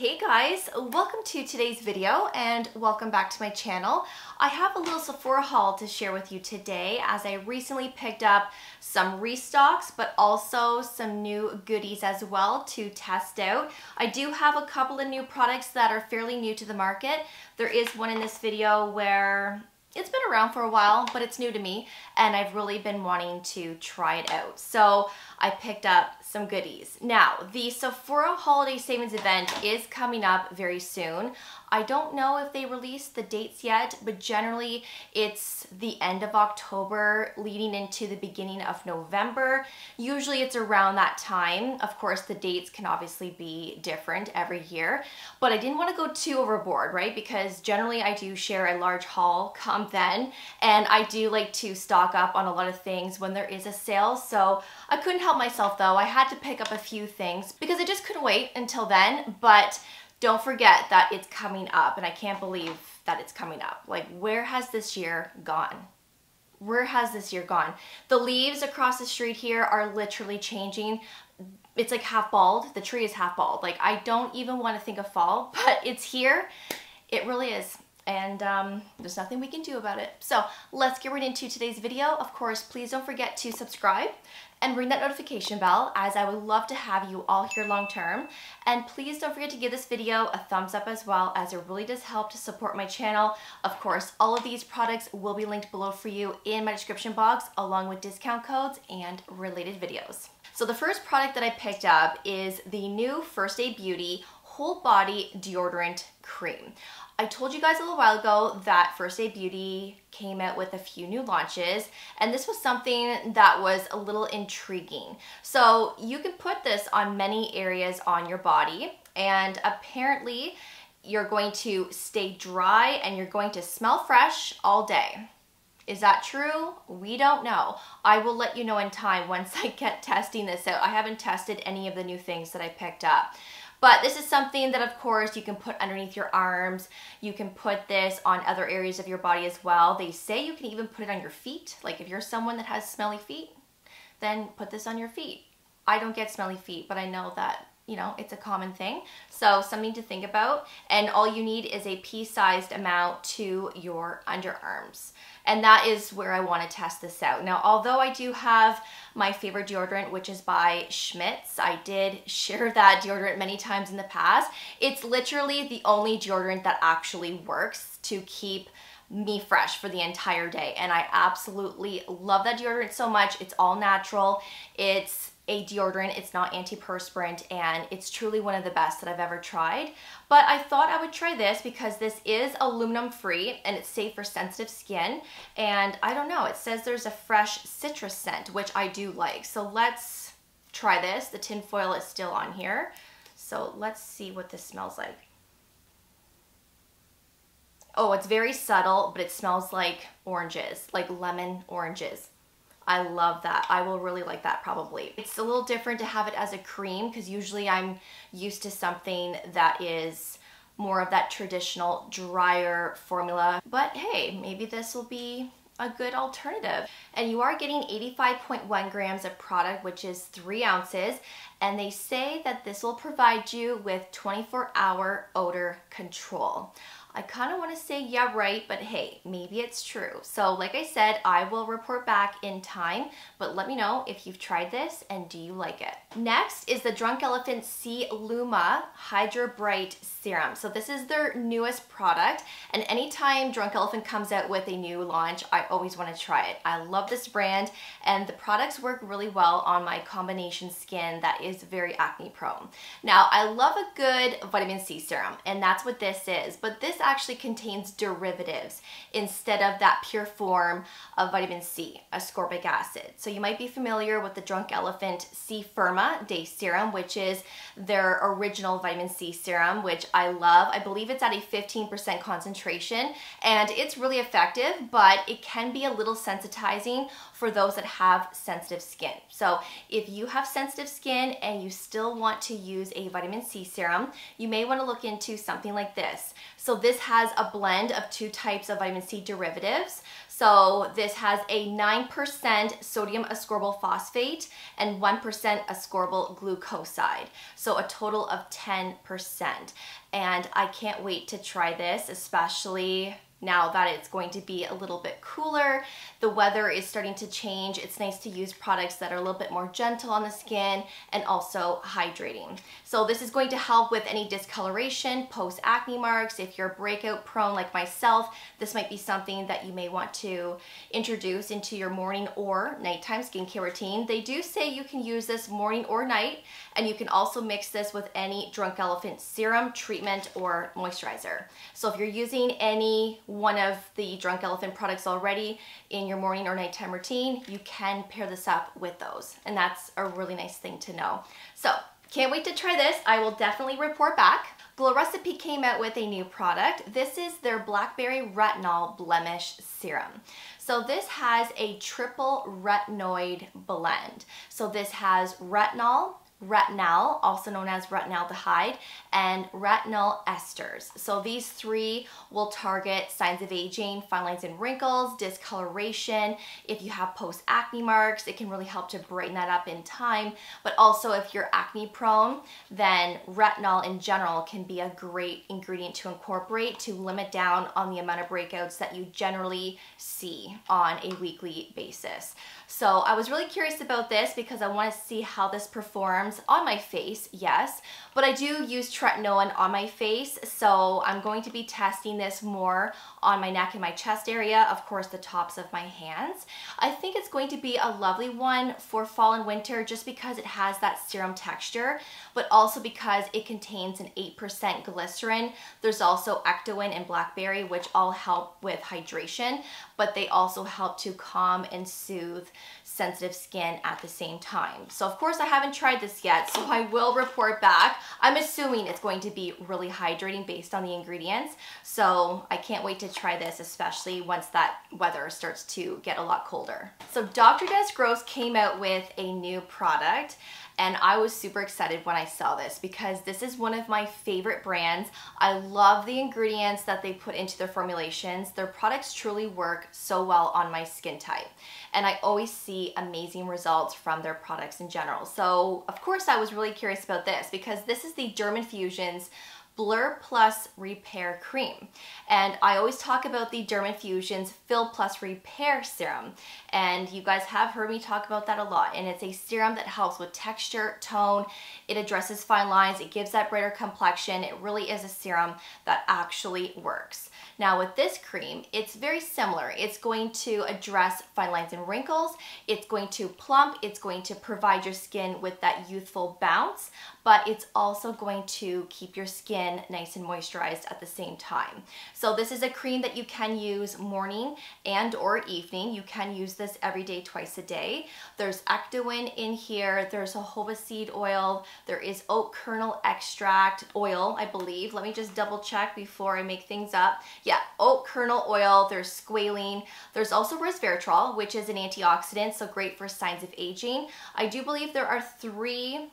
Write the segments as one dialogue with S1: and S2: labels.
S1: Hey guys, welcome to today's video and welcome back to my channel. I have a little Sephora haul to share with you today as I recently picked up some restocks but also some new goodies as well to test out. I do have a couple of new products that are fairly new to the market. There is one in this video where it's been around for a while, but it's new to me and I've really been wanting to try it out. So I picked up some goodies. Now, the Sephora Holiday Savings Event is coming up very soon. I don't know if they released the dates yet, but generally it's the end of October leading into the beginning of November. Usually it's around that time. Of course, the dates can obviously be different every year, but I didn't want to go too overboard, right? Because generally I do share a large haul come then, and I do like to stock up on a lot of things when there is a sale. So I couldn't help myself though. I had to pick up a few things because I just couldn't wait until then, but don't forget that it's coming up and I can't believe that it's coming up. Like, where has this year gone? Where has this year gone? The leaves across the street here are literally changing. It's like half bald. The tree is half bald. Like, I don't even want to think of fall, but it's here. It really is. And there's nothing we can do about it. So let's get right into today's video. Of course, please don't forget to subscribe and ring that notification bell, as I would love to have you all here long term. And please don't forget to give this video a thumbs up as well, as it really does help to support my channel. Of course, all of these products will be linked below for you in my description box, along with discount codes and related videos. So the first product that I picked up is the new First Aid Beauty Whole Body Deodorant Cream. I told you guys a little while ago that First Aid Beauty came out with a few new launches, and this was something that was a little intriguing. So you can put this on many areas on your body, and apparently you're going to stay dry and you're going to smell fresh all day. Is that true? We don't know. I will let you know in time once I get testing this out. I haven't tested any of the new things that I picked up. But this is something that, of course, you can put underneath your arms. You can put this on other areas of your body as well. They say you can even put it on your feet. Like, if you're someone that has smelly feet, then put this on your feet. I don't get smelly feet, but I know that, you know, it's a common thing. So something to think about. And all you need is a pea-sized amount to your underarms. And that is where I want to test this out. Now, although I do have my favorite deodorant, which is by Schmidt's, I did share that deodorant many times in the past. It's literally the only deodorant that actually works to keep me fresh for the entire day. And I absolutely love that deodorant so much. It's all natural. It's a deodorant, it's not antiperspirant, and it's truly one of the best that I've ever tried. But I thought I would try this because this is aluminum free and it's safe for sensitive skin. And I don't know, it says there's a fresh citrus scent, which I do like. So let's try this. The tin foil is still on here. So let's see what this smells like. Oh, it's very subtle, but it smells like oranges, like lemon oranges. I love that. I will really like that probably. It's a little different to have it as a cream because usually I'm used to something that is more of that traditional drier formula. But hey, maybe this will be a good alternative. And you are getting 85.1 grams of product, which is 3 ounces. And they say that this will provide you with 24-hour odor control. I kind of want to say, yeah, right, but hey, maybe it's true. So like I said, I will report back in time, but let me know if you've tried this and do you like it. Next is the Drunk Elephant C-Luma Hydrabright Serum. So this is their newest product, and anytime Drunk Elephant comes out with a new launch, I always want to try it. I love this brand, and the products work really well on my combination skin that is very acne prone. Now, I love a good vitamin C serum, and that's what this is, but this actually contains derivatives instead of that pure form of vitamin C, ascorbic acid. So you might be familiar with the Drunk Elephant C Firma Day Serum, which is their original vitamin C serum, which I love. I believe it's at a 15% concentration, and it's really effective, but it can be a little sensitizing for those that have sensitive skin. So if you have sensitive skin and you still want to use a vitamin C serum, you may want to look into something like this. So this this has a blend of 2 types of vitamin C derivatives. So this has a 9% sodium ascorbyl phosphate and 1% ascorbyl glucoside. So a total of 10%. And I can't wait to try this, especially now that it's going to be a little bit cooler. The weather is starting to change. It's nice to use products that are a little bit more gentle on the skin and also hydrating. So this is going to help with any discoloration, post-acne marks. If you're breakout prone like myself, this might be something that you may want to introduce into your morning or nighttime skincare routine. They do say you can use this morning or night, and you can also mix this with any Drunk Elephant serum, treatment, or moisturizer. So if you're using any one of the Drunk Elephant products already in your morning or nighttime routine, you can pair this up with those. And that's a really nice thing to know. So can't wait to try this. I will definitely report back. Glow Recipe came out with a new product. This is their Blackberry Retinol Blemish Serum. So this has a triple retinoid blend. So this has retinol, retinol, also known as retinaldehyde, and retinol esters. So these 3 will target signs of aging, fine lines and wrinkles, discoloration. If you have post-acne marks, it can really help to brighten that up in time. But also if you're acne prone, then retinol in general can be a great ingredient to incorporate to limit down on the amount of breakouts that you generally see on a weekly basis. So I was really curious about this because I want to see how this performs on my face, yes, but I do use tretinoin on my face, so I'm going to be testing this more on my neck and my chest area, of course the tops of my hands. I think it's going to be a lovely one for fall and winter just because it has that serum texture, but also because it contains an 8% glycerin. There's also ectoin and blackberry, which all help with hydration, but they also help to calm and soothe sensitive skin at the same time. So of course I haven't tried this yet, so I will report back. I'm assuming it's going to be really hydrating based on the ingredients, so I can't wait to try this, especially once that weather starts to get a lot colder. So Dr. Dennis Gross came out with a new product, and I was super excited when I saw this because this is one of my favorite brands. I love the ingredients that they put into their formulations. Their products truly work so well on my skin type, and I always see amazing results from their products in general. So of course I was really curious about this because this is the Derm Infusions Blur Plus Repair Cream. And I always talk about the Derm Infusions Fill Plus Repair Serum. And you guys have heard me talk about that a lot. And it's a serum that helps with texture, tone, it addresses fine lines, it gives that brighter complexion. It really is a serum that actually works. Now with this cream, it's very similar. It's going to address fine lines and wrinkles, it's going to plump, it's going to provide your skin with that youthful bounce, but it's also going to keep your skin nice and moisturized at the same time. So this is a cream that you can use morning and or evening. You can use this every day, twice a day. There's ectoin in here, there's jojoba seed oil, there is oat kernel extract oil, I believe. Let me just double check before I make things up. Yeah, oat kernel oil, there's squalene, there's also resveratrol, which is an antioxidant, so great for signs of aging. I do believe there are 3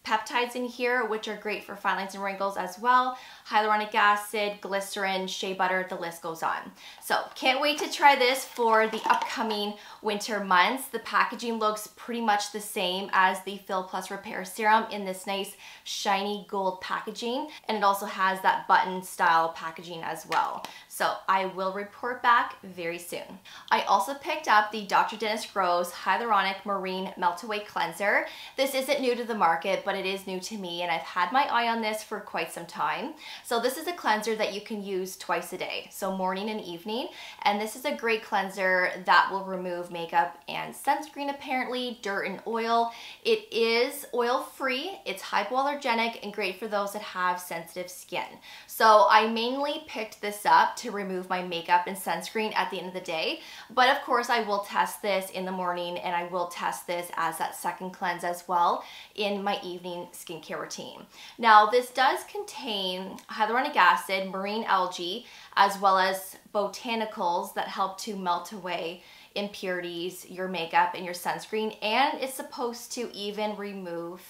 S1: peptides in here, which are great for fine lines and wrinkles as well. Hyaluronic acid, glycerin, shea butter, the list goes on. So can't wait to try this for the upcoming winter months. The packaging looks pretty much the same as the Fill Plus Repair Serum in this nice shiny gold packaging. And it also has that button style packaging as well. So I will report back very soon. I also picked up the Dr. Dennis Gross Hyaluronic Marine Meltaway Cleanser. This isn't new to the market, but it is new to me, and I've had my eye on this for quite some time. So this is a cleanser that you can use twice a day, so morning and evening. And this is a great cleanser that will remove makeup and sunscreen apparently, dirt and oil. It is oil-free, it's hypoallergenic, and great for those that have sensitive skin. So I mainly picked this up to remove my makeup and sunscreen at the end of the day, but of course I will test this in the morning, and I will test this as that second cleanse as well in my evening skincare routine. Now this does contain hyaluronic acid, marine algae, as well as botanicals that help to melt away impurities, your makeup and your sunscreen, and it's supposed to even remove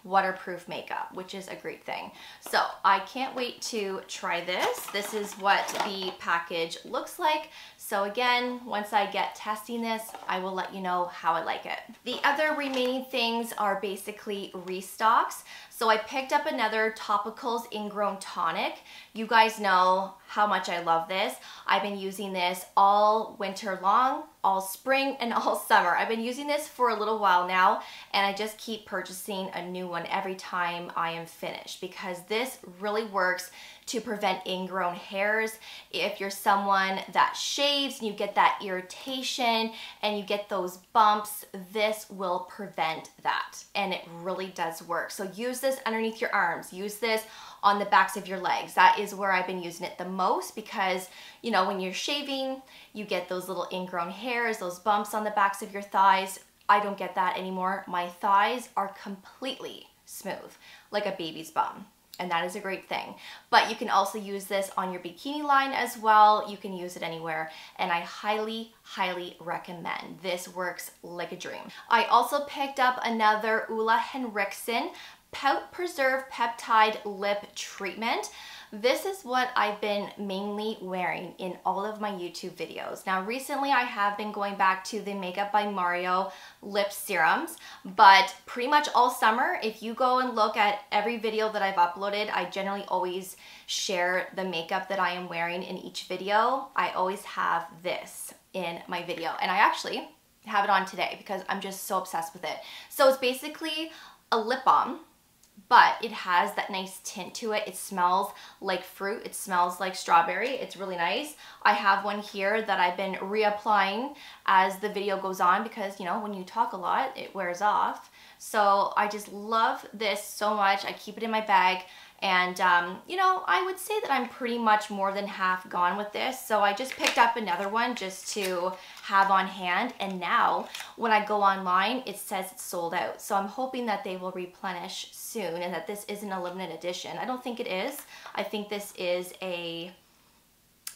S1: waterproof makeup, which is a great thing. So I can't wait to try this. This is what the package looks like. So again, once I get testing this, I will let you know how I like it. The other remaining things are basically restocks. So I picked up another Topicals Ingrown Tonic. You guys know how much I love this. I've been using this all winter long, all spring, and all summer. I've been using this for a little while now, and I just keep purchasing a new one every time I am finished because this really works to prevent ingrown hairs. If you're someone that shaves and you get that irritation and you get those bumps, this will prevent that, and it really does work. So use this underneath your arms, use this on the backs of your legs. That is where I've been using it the most because, you know, when you're shaving, you get those little ingrown hairs, those bumps on the backs of your thighs. I don't get that anymore. My thighs are completely smooth, like a baby's bum. And that is a great thing. But you can also use this on your bikini line as well. You can use it anywhere, and I highly, highly recommend. This works like a dream. I also picked up another Olehenriksen Peptide Lip treatment. This is what I've been mainly wearing in all of my YouTube videos. Now recently I have been going back to the Makeup by Mario lip serums, but pretty much all summer, if you go and look at every video that I've uploaded, I generally always share the makeup that I am wearing in each video. I always have this in my video, and I actually have it on today because I'm just so obsessed with it. So it's basically a lip balm, but it has that nice tint to it. It smells like fruit. It smells like strawberry. It's really nice. I have one here that I've been reapplying as the video goes on because, you know, when you talk a lot, it wears off. So I just love this so much. I keep it in my bag. And, you know, I would say that I'm pretty much more than half gone with this. So I just picked up another one just to have on hand. And now when I go online, it says it's sold out. So I'm hoping that they will replenish soon and that this isn't a limited edition. I don't think it is. I think this is a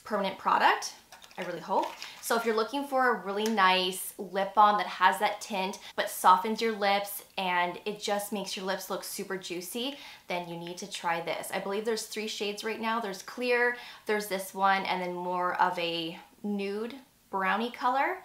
S1: permanent product. I really hope. So if you're looking for a really nice lip balm that has that tint but softens your lips and it just makes your lips look super juicy, then you need to try this. I believe there's 3 shades right now. There's clear, there's this one, and then more of a nude brownie color.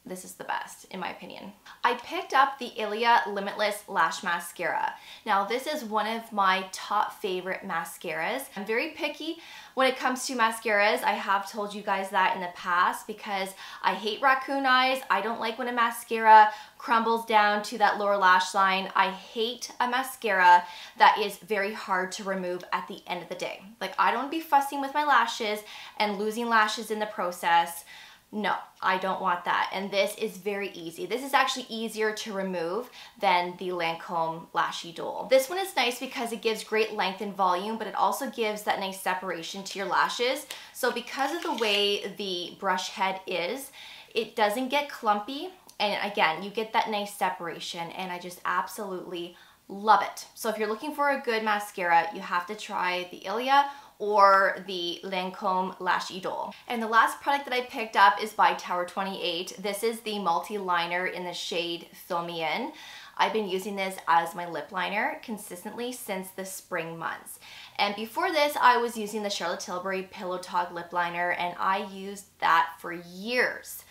S1: This is the best, in my opinion. I picked up the Ilia Limitless Lash Mascara. Now, this is one of my top favorite mascaras. I'm very picky when it comes to mascaras. I have told you guys that in the past because I hate raccoon eyes. I don't like when a mascara crumbles down to that lower lash line. I hate a mascara that is very hard to remove at the end of the day. Like, I don't want to be fussing with my lashes and losing lashes in the process. No, I don't want that. And this is very easy. This is actually easier to remove than the Lancome Lashy Dole. This one is nice because it gives great length and volume, but it also gives that nice separation to your lashes. So because of the way the brush head is, it doesn't get clumpy. And again, you get that nice separation, and I just absolutely love it. So if you're looking for a good mascara, you have to try the Ilia or the Lancome Lashy Dole. And the last product that I picked up is by Tower28. This is the multi-liner in the shade Fill Me In. I've been using this as my lip liner consistently since the spring months. And before this, I was using the Charlotte Tilbury Pillow Talk lip liner, and I used that for years.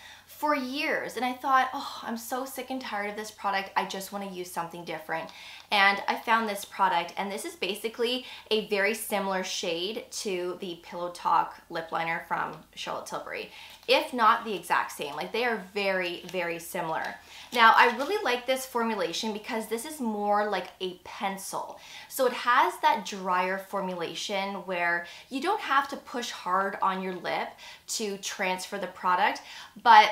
S1: And I thought, oh, I'm so sick and tired of this product. I just want to use something different. And I found this product, and this is basically a very similar shade to the Pillow Talk lip liner from Charlotte Tilbury, if not the exact same. Like, they are very, very similar. Now, I really like this formulation because this is more like a pencil. So it has that drier formulation where you don't have to push hard on your lip to transfer the product, but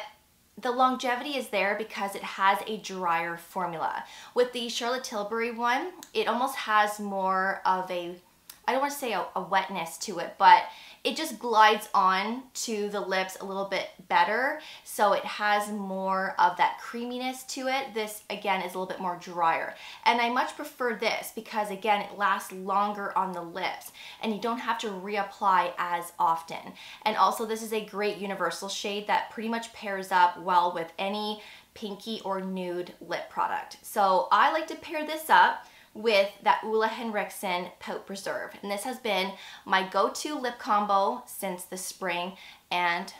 S1: the longevity is there because it has a drier formula. With the Charlotte Tilbury one, it almost has more of a, I don't want to say a wetness to it, but it just glides on to the lips a little bit better. So it has more of that creaminess to it. This, again, is a little bit more drier. And I much prefer this because, again, it lasts longer on the lips and you don't have to reapply as often. And also, this is a great universal shade that pretty much pairs up well with any pinky or nude lip product. So I like to pair this up with that Olehenriksen Pout Preserve. And this has been my go-to lip combo since the spring, and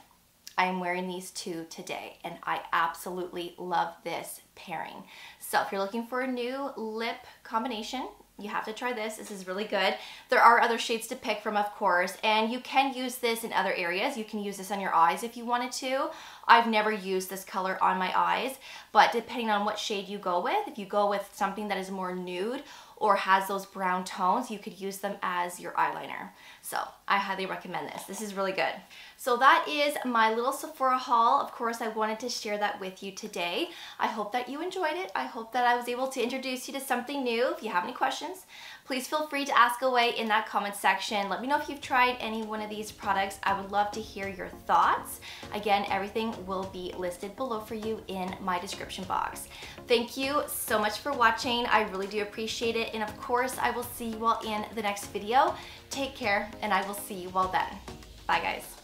S1: I am wearing these two today, and I absolutely love this pairing. So if you're looking for a new lip combination, you have to try this. This is really good. There are other shades to pick from, of course, and you can use this in other areas. You can use this on your eyes if you wanted to. I've never used this color on my eyes, but depending on what shade you go with, if you go with something that is more nude or has those brown tones, you could use them as your eyeliner. So I highly recommend this. This is really good. So that is my little Sephora haul. Of course, I wanted to share that with you today. I hope that you enjoyed it. I hope that I was able to introduce you to something new. If you have any questions, please feel free to ask away in that comment section. Let me know if you've tried any one of these products. I would love to hear your thoughts. Again, everything will be listed below for you in my description box. Thank you so much for watching. I really do appreciate it. And of course, I will see you all in the next video. Take care, and I will see you all then. Bye, guys.